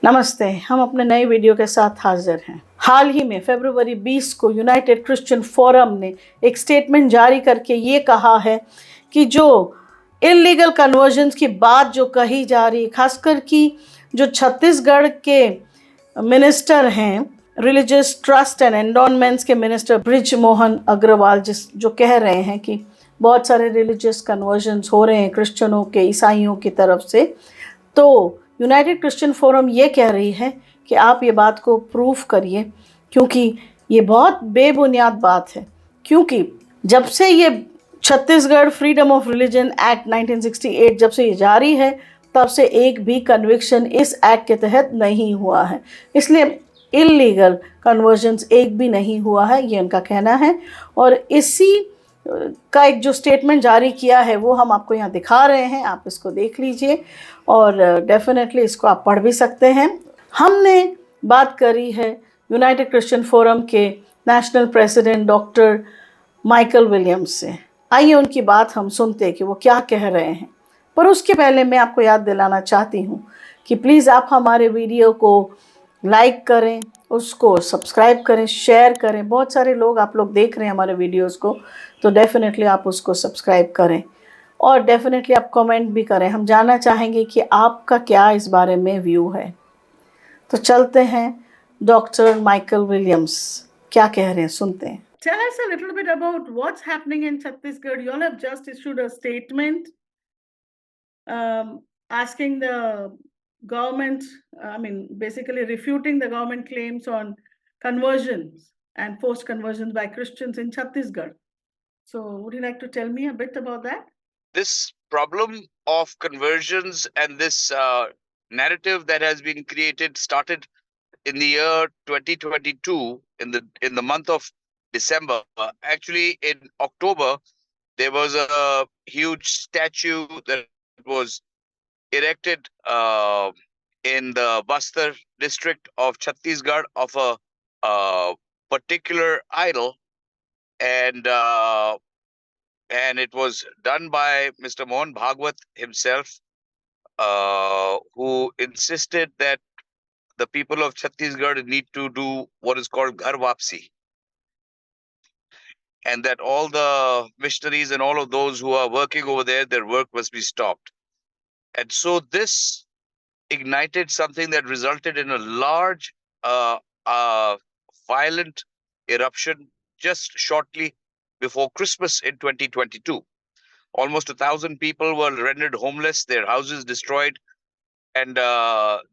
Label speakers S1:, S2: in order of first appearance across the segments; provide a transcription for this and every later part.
S1: नमस्ते, हम अपने नए वीडियो के साथ हाजिर हैं। हाल ही में फरवरी 20 को यूनाइटेड क्रिश्चियन फोरम ने एक स्टेटमेंट जारी करके ये कहा है कि जो इलीगल कन्वर्जन्स की बात जो कही जा रही है, खासकर कि जो छत्तीसगढ़ के मिनिस्टर हैं, रिलीजियस ट्रस्ट एंड एंडोनमेंट्स के मिनिस्टर ब्रिज मोहन अग्रवाल जो कह रहे हैं कि बहुत सारे रिलीजियस कन्वर्जन्स हो रहे हैं क्रिश्चियनों के, ईसाइयों की तरफ से, तो यूनाइटेड क्रिश्चियन फोरम ये कह रही है कि आप ये बात को प्रूफ करिए, क्योंकि ये बहुत बेबुनियाद बात है। क्योंकि जब से ये Chhattisgarh freedom of religion act 1968 जब से ये जारी है, तब से एक भी कन्विक्शन इस एक्ट के तहत नहीं हुआ है। इसलिए इलीगल कन्वर्जन्स एक भी नहीं हुआ है, ये उनका कहना है। और इसी का एक जो स्टेटमेंट जारी किया है वो हम आपको यहाँ दिखा रहे हैं, आप इसको देख लीजिए और डेफिनेटली इसको आप पढ़ भी सकते हैं। हमने बात करी है यूनाइटेड क्रिश्चियन फोरम के national president doctor Michael Williams से। आइए उनकी बात हम सुनते हैं कि वो क्या कह रहे हैं। पर उसके पहले मैं आपको याद दिलाना चाहती हूँ कि प्लीज़ आप हमारे वीडियो को लाइक करें, उसको सब्सक्राइब करें, शेयर करें। बहुत सारे लोग आप लोग देख रहे हैं हमारे वीडियोस को, तो डेफिनेटली आप उसको सब्सक्राइब करें और डेफिनेटली आप कमेंट भी करें। हम जानना चाहेंगे कि आपका क्या इस बारे में व्यू है। तो चलते हैं, डॉक्टर माइकल विलियम्स क्या कह रहे हैं, सुनते हैं। Tell us a little bit about what's happening in Chhattisgarh. You all have just issued a statement asking the government, basically refuting the government claims on conversions and forced conversions by Christians in Chhattisgarh. So would you like to tell me a bit about that?
S2: This problem of conversions and this narrative that has been created started in the year 2022 in the month of December. Actually, in October, there was a huge statue that was erected in the Bastar district of Chhattisgarh of a particular idol, and it was done by Mr. Mohan Bhagwat himself, who insisted that the people of Chhattisgarh need to do what is called Ghar Wapsi, and that all the missionaries and all of those who are working over there, their work must be stopped. And so this ignited something that resulted in a large, violent eruption just shortly before Christmas in 2022. Almost 1,000 people were rendered homeless, their houses destroyed, and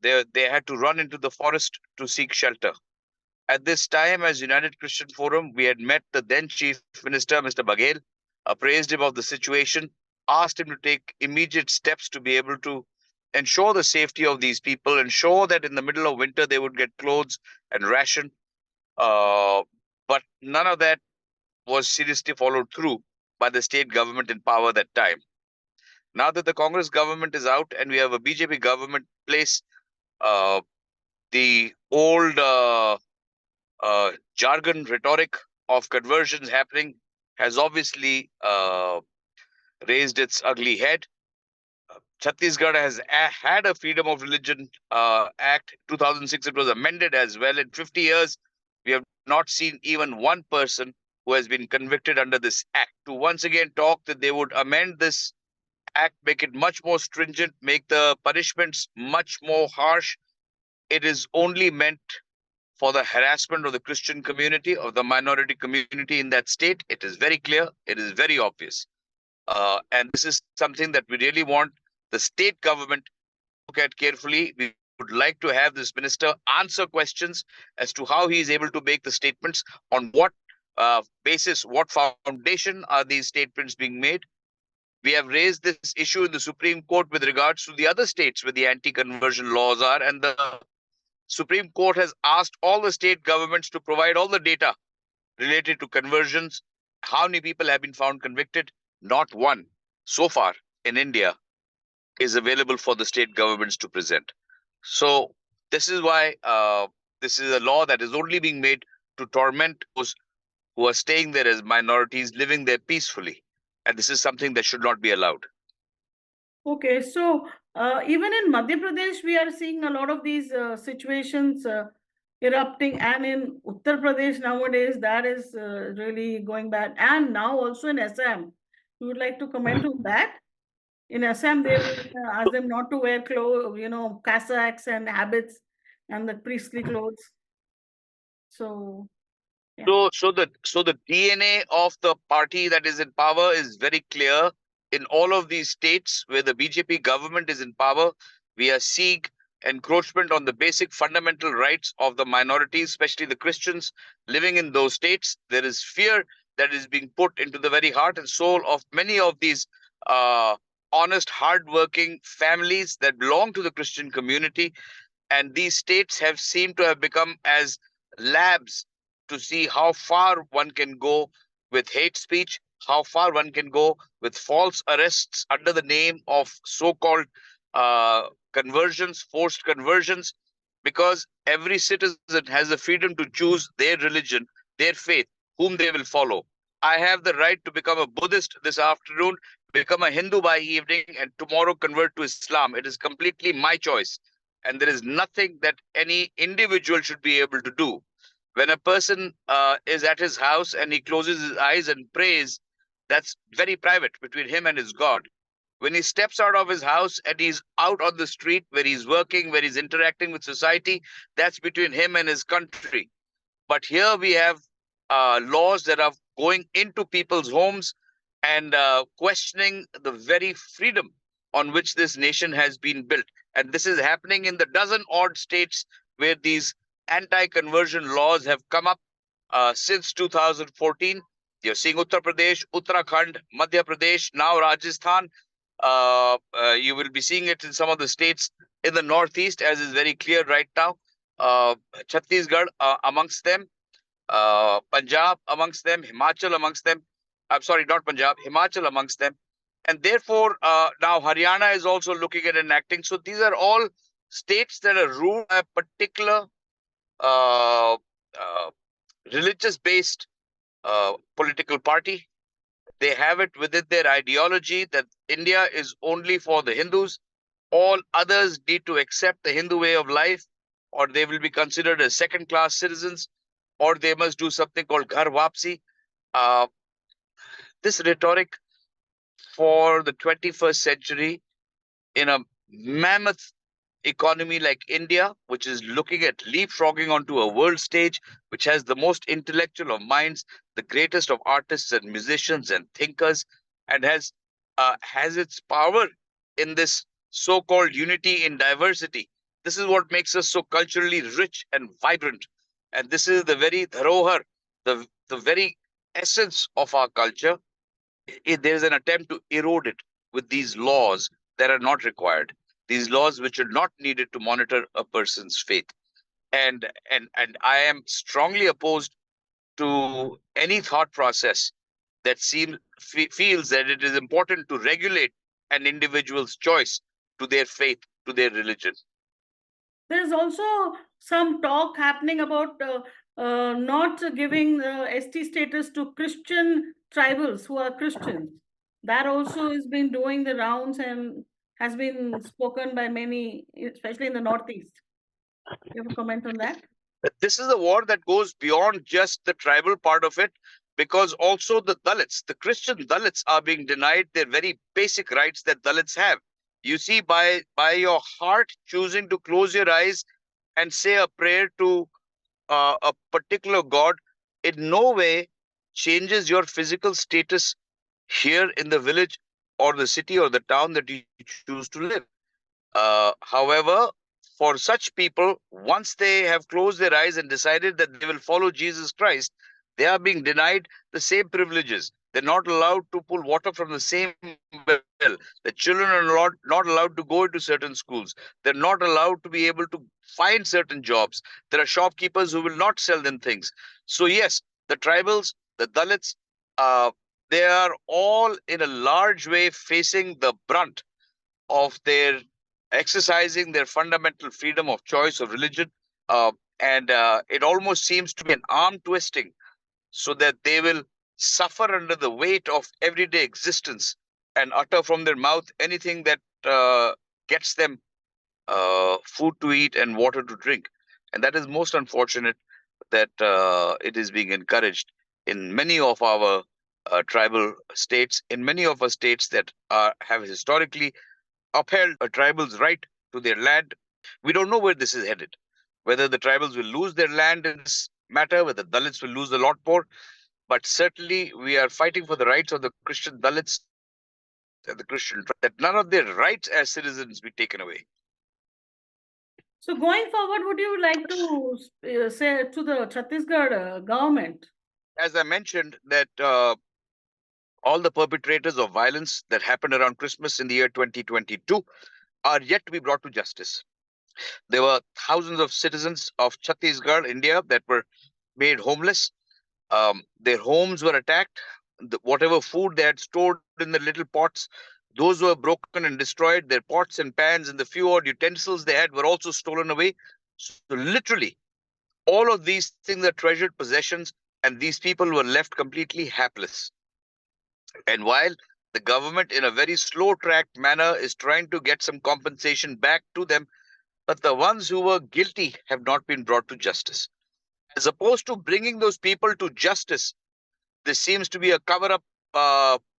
S2: they had to run into the forest to seek shelter. At this time, as United Christian Forum, we had met the then Chief Minister, Mr. Baghel, appraised him of the situation, asked him to take immediate steps to be able to ensure the safety of these people, ensure that in the middle of winter they would get clothes and ration. But none of that was seriously followed through by the state government in power that time. Now that the Congress government is out and we have a BJP government in place, the old jargon rhetoric of conversions happening has obviously raised its ugly head. Chhattisgarh has had a Freedom of Religion Act. 2006, it was amended as well. In 50 years, we have not seen even one person who has been convicted under this act. To once again talk that they would amend this act, make it much more stringent, make the punishments much more harsh, it is only meant for the harassment of the Christian community, of the minority community in that state. It is very clear. It is very obvious. And this is something that we really want the state government to look at carefully. We would like to have this minister answer questions as to how he is able to make the statements, on what basis, what foundation are these statements being made. We have raised this issue in the Supreme Court with regards to the other states where the anti-conversion laws are, and the Supreme Court has asked all the state governments to provide all the data related to conversions. How many people have been found convicted? Not one so far in India is available for the state governments to present. So this is why this is a law that is only being made to torment those who are staying there as minorities, living there peacefully. And this is something that should not be allowed.
S1: Okay, so even in Madhya Pradesh, we are seeing a lot of these situations erupting, and in Uttar Pradesh nowadays, that is really going bad, and now also in Assam. You would like to comment on that? In Assam, they will ask them not to wear clothes, cassacks and habits and the priestly clothes. So, yeah.
S2: So the DNA of the party that is in power is very clear in all of these states where the BJP government is in power. We are seeing encroachment on the basic fundamental rights of the minorities, especially the Christians living in those states. There is fear that is being put into the very heart and soul of many of these uh, honest, hardworking families that belong to the Christian community, and these states have seemed to have become as labs to see how far one can go with hate speech, how far one can go with false arrests under the name of so-called conversions, forced conversions, because every citizen has the freedom to choose their religion, their faith, whom they will follow. I have the right to become a Buddhist this afternoon, become a Hindu by evening, and tomorrow convert to Islam. It is completely my choice, and there is nothing that any individual should be able to do. When a person is at his house and he closes his eyes and prays, that's very private between him and his God. When he steps out of his house and he's out on the street where he's working, where he's interacting with society, that's between him and his country. But here we have laws that are going into people's homes and questioning the very freedom on which this nation has been built. And this is happening in the dozen odd states where these anti-conversion laws have come up since 2014. You're seeing Uttar Pradesh, Uttarakhand, Madhya Pradesh, now Rajasthan. You will be seeing it in some of the states in the Northeast, as is very clear right now. Chhattisgarh amongst them, Punjab amongst them, Himachal amongst them. I'm sorry, not Punjab, Himachal amongst them. And therefore, now Haryana is also looking at enacting. So these are all states that are ruled by a particular uh, uh, religious-based political party. They have it within their ideology that India is only for the Hindus. All others need to accept the Hindu way of life, or they will be considered as second-class citizens, or they must do something called Ghar Wapsi. Uh, this rhetoric for the 21st century in a mammoth economy like India, which is looking at leapfrogging onto a world stage, which has the most intellectual of minds, the greatest of artists and musicians and thinkers, and has its power in this so-called unity in diversity. This is what makes us so culturally rich and vibrant, and this is the very dharohar, the very essence of our culture. There is an attempt to erode it with these laws that are not required, these laws which are not needed to monitor a person's faith. And I am strongly opposed to any thought process that feels that it is important to regulate an individual's choice to their faith, to their religion.
S1: There's also some talk happening about not giving ST status to Christian tribals who are Christians. That also has been doing the rounds and has been spoken by many, especially in the Northeast. You have a comment on that?
S2: This is a war that goes beyond just the tribal part of it, because also the Dalits, the Christian Dalits, are being denied their very basic rights that Dalits have. You see, by your heart choosing to close your eyes and say a prayer to a particular God, in no way changes your physical status here in the village or the city or the town that you choose to live. However, for such people, once they have closed their eyes and decided that they will follow Jesus Christ, they are being denied the same privileges. They're not allowed to pull water from the same well. The children are not allowed to go into certain schools. They're not allowed to be able to find certain jobs. There are shopkeepers who will not sell them things. So yes, the tribals, the Dalits, uh, they are all in a large way facing the brunt of their exercising their fundamental freedom of choice of religion. And it almost seems to be an arm twisting so that they will suffer under the weight of everyday existence and utter from their mouth anything that gets them food to eat and water to drink. And that is most unfortunate that it is being encouraged in many of our tribal states, in many of our states that have historically upheld a tribal's right to their land. We don't know where this is headed, whether the tribals will lose their land in this matter, whether Dalits will lose a lot more. But certainly, we are fighting for the rights of the Christian Dalits and the Christian tribes, that none of their rights as citizens be taken away.
S1: So going forward, would you like to say to the Chhattisgarh government?
S2: As I mentioned, that all the perpetrators of violence that happened around Christmas in the year 2022 are yet to be brought to justice. There were thousands of citizens of Chhattisgarh, India, that were made homeless. Their homes were attacked. Whatever food they had stored in the little pots, those were broken and destroyed. Their pots and pans and the few odd utensils they had were also stolen away. So literally, all of these things are treasured possessions, and these people were left completely hapless. And while the government, in a very slow-tracked manner, is trying to get some compensation back to them, but the ones who were guilty have not been brought to justice. As opposed to bringing those people to justice, this seems to be a cover-up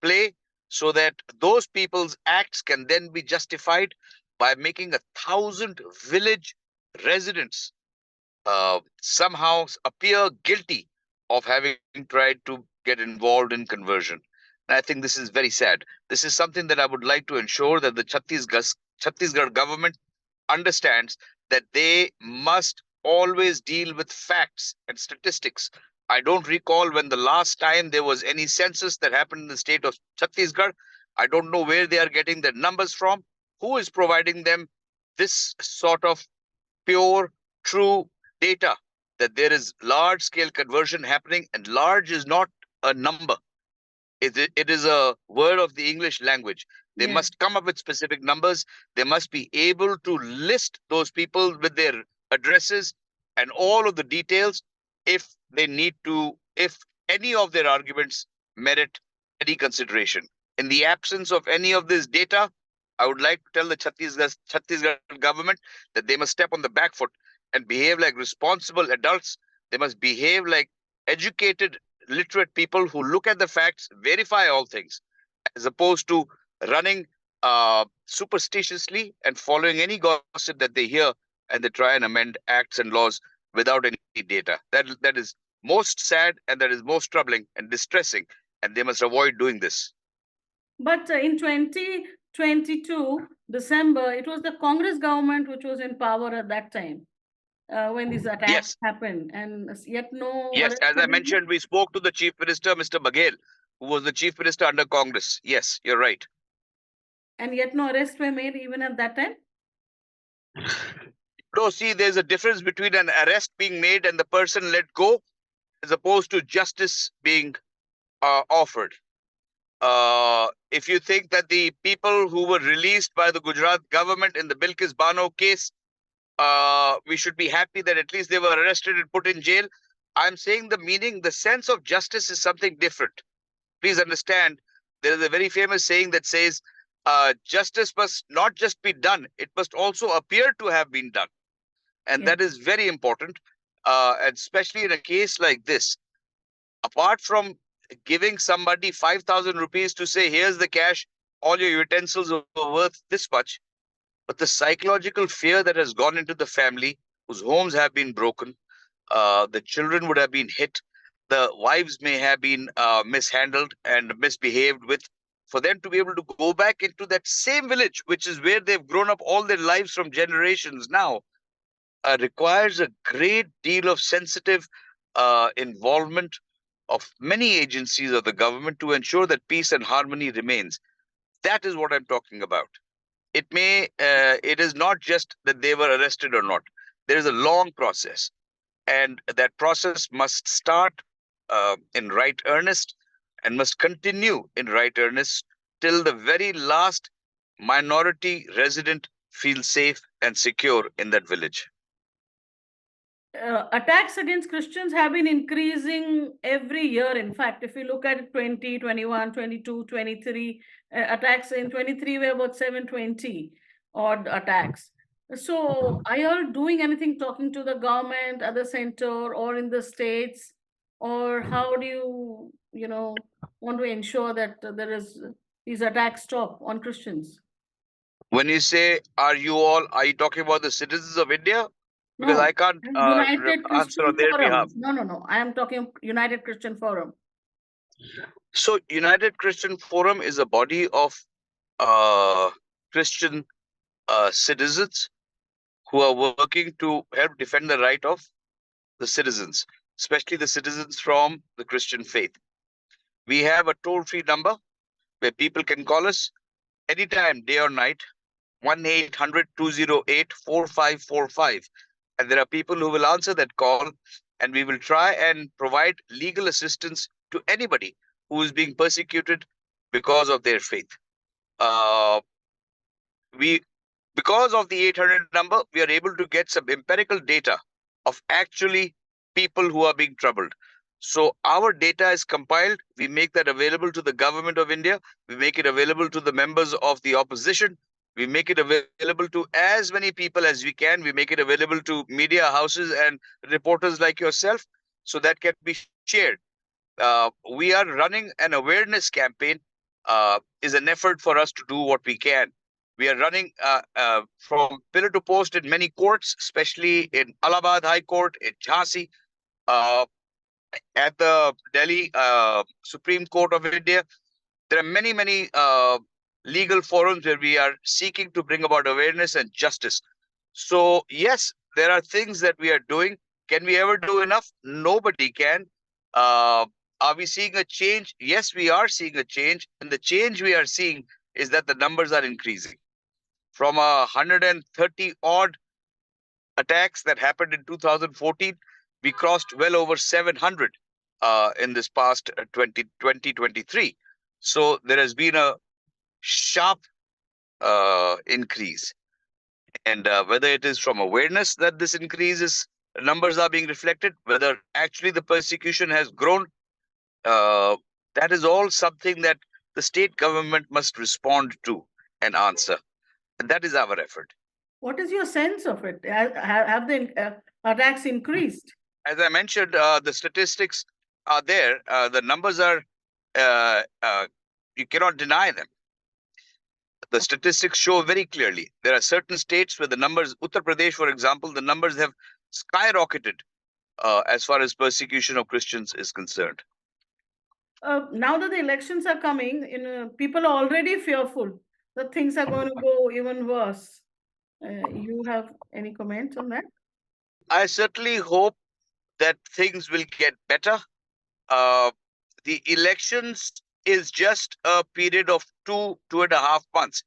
S2: play so that those people's acts can then be justified by making 1,000 village residents somehow appear guilty of having tried to get involved in conversion. And I think this is very sad. This is something that I would like to ensure that the Chhattisgarh government understands, that they must always deal with facts and statistics. I don't recall when the last time there was any census that happened in the state of Chhattisgarh. I don't know where they are getting their numbers from. Who is providing them this sort of pure, true data that there is large scale conversion happening? And large is not a number. It is a word of the English language. They must come up with specific numbers. They must be able to list those people with their addresses and all of the details if they need to, if any of their arguments merit any consideration. In the absence of any of this data, I would like to tell the Chhattisgarh government that they must step on the back foot and behave like responsible adults. They must behave like educated, literate people who look at the facts, verify all things, as opposed to running superstitiously and following any gossip that they hear, and they try and amend acts and laws without any data. That is most sad, and that is most troubling and distressing, and they must avoid doing this.
S1: But in 2022, December, it was the Congress government which was in power at that time when these attacks happened, and yet no.
S2: Yes, as I mentioned, we spoke to the Chief Minister, Mr. Micheal, who was the Chief Minister under Congress. Yes, you're right.
S1: And yet no arrests were made even at that time?
S2: No, see, there's a difference between an arrest being made and the person let go, as opposed to justice being offered. If you think that the people who were released by the Gujarat government in the Bilkis Bano case, we should be happy that at least they were arrested and put in jail. I'm saying the sense of justice is something different. Please understand, there is a very famous saying that says, justice must not just be done, it must also appear to have been done. And that is very important, and especially in a case like this. Apart from giving somebody 5,000 rupees to say, here's the cash, all your utensils are worth this much, but the psychological fear that has gone into the family, whose homes have been broken, the children would have been hit, the wives may have been mishandled and misbehaved with, for them to be able to go back into that same village, which is where they've grown up all their lives from generations now, requires a great deal of sensitive involvement of many agencies of the government to ensure that peace and harmony remains. That is what I'm talking about. It is not just that they were arrested or not. There is a long process, and that process must start in right earnest and must continue in right earnest till the very last minority resident feels safe and secure in that village.
S1: attacks against Christians have been increasing every year. In fact, if you look at 20, 21, 22, 23, attacks in 23 were about 720 odd attacks. So are you all doing anything, talking to the government at the center or in the states? Or how do you want to ensure that these attacks stop on Christians?
S2: When you say, are you talking about the citizens of India? Because
S1: No,
S2: I can't
S1: United
S2: answer on
S1: Christian
S2: their behalf.
S1: Forum. No. I am talking United Christian Forum.
S2: So, United Christian Forum is a body of Christian citizens who are working to help defend the right of the citizens, especially the citizens from the Christian faith. We have a toll-free number where people can call us anytime, day or night, 1-800-208-4545. And there are people who will answer that call, and we will try and provide legal assistance to anybody who is being persecuted because of their faith. Because of the 800 number, we are able to get some empirical data of actually people who are being troubled. So our data is compiled. We make that available to the government of India. We make it available to the members of the opposition. We make it available to as many people as we can. We make it available to media houses and reporters like yourself, so that can be shared. We are running an awareness campaign, is an effort for us to do what we can. We are running from pillar to post in many courts, especially in Allahabad High Court, in Jhansi, uh, at the Delhi Supreme Court of India. There are many legal forums where we are seeking to bring about awareness and justice. So yes, there are things that we are doing. Can we ever do enough? Nobody can. Uh, are we seeing a change? Yes, we are seeing a change. And the change we are seeing is that the numbers are increasing. From 130 odd attacks that happened in 2014, we crossed well over 700 in this past 2023. So there has been a sharp increase. And whether it is from awareness that this increases, numbers are being reflected, whether actually the persecution has grown, that is all something that the state government must respond to and answer. And that is our effort.
S1: What is your sense of it? Have the attacks increased?
S2: As I mentioned, the statistics are there. The numbers are, you cannot deny them. The statistics show very clearly. There are certain states where the numbers, Uttar Pradesh, for example, the numbers have skyrocketed as far as persecution of Christians is concerned.
S1: Now that the elections are coming, people are already fearful that things are going to go even worse. You have any comment on that?
S2: I certainly hope that things will get better. The elections is just a period of 2.5 months.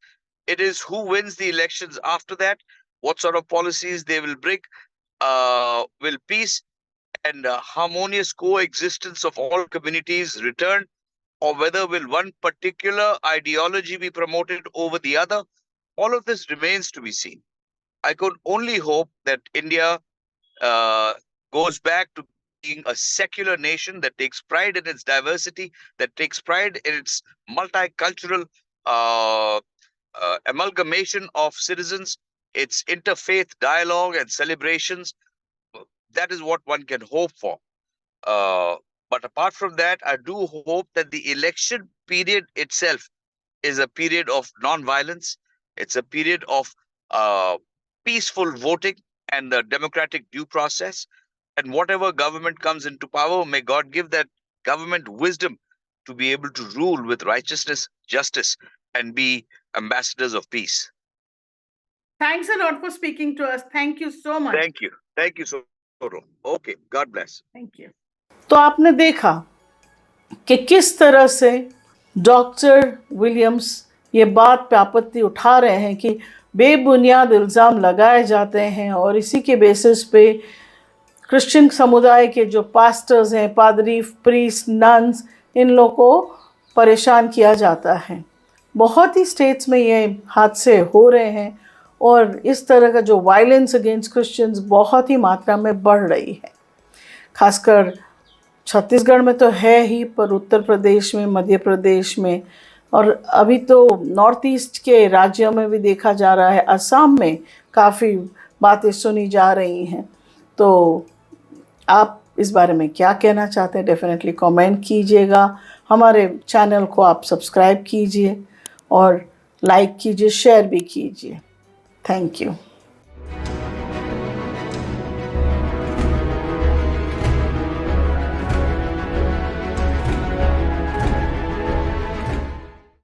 S2: It is who wins the elections after that, what sort of policies they will bring, will peace and harmonious coexistence of all communities return, or whether will one particular ideology be promoted over the other. All of this remains to be seen. I could only hope that India uh, goes back to being a secular nation that takes pride in its diversity, that takes pride in its multicultural amalgamation of citizens, its interfaith dialogue and celebrations. That is what one can hope for. But apart from that, I do hope that the election period itself is a period of non-violence. It's a period of peaceful voting and the democratic due process. And whatever government comes into power, may God give that government wisdom to be able to rule with righteousness, justice, and be ambassadors of peace.
S1: Thanks a lot for speaking to us. Thank you so much.
S2: Thank you. Thank you so much. Okay. God bless.
S1: Thank you. तो आपने देखा कि किस तरह से doctor Williams ये बात पे आपत्ति उठा रहे हैं कि बेबुनियाद इल्ज़ाम लगाए जाते हैं और इसी के बेसिस पे क्रिश्चियन समुदाय के जो पास्टर्स हैं, पादरी, प्रीस्ट, नन्स, इन लोगों को परेशान किया जाता है। बहुत ही स्टेट्स में ये हादसे हो रहे हैं और इस तरह का जो वायलेंस अगेंस्ट क्रिश्चियंस बहुत ही मात्रा में बढ़ रही है। खासकर छत्तीसगढ़ में तो है ही, पर उत्तर प्रदेश में, मध्य प्रदेश में, और अभी तो नॉर्थ ईस्ट के राज्यों में भी देखा जा रहा है। असम में काफ़ी बातें सुनी जा रही हैं। तो आप इस बारे में क्या कहना चाहते हैं, डेफिनेटली कमेंट कीजिएगा। हमारे चैनल को आप सब्सक्राइब कीजिए और लाइक कीजिए, शेयर भी कीजिए। Thank you.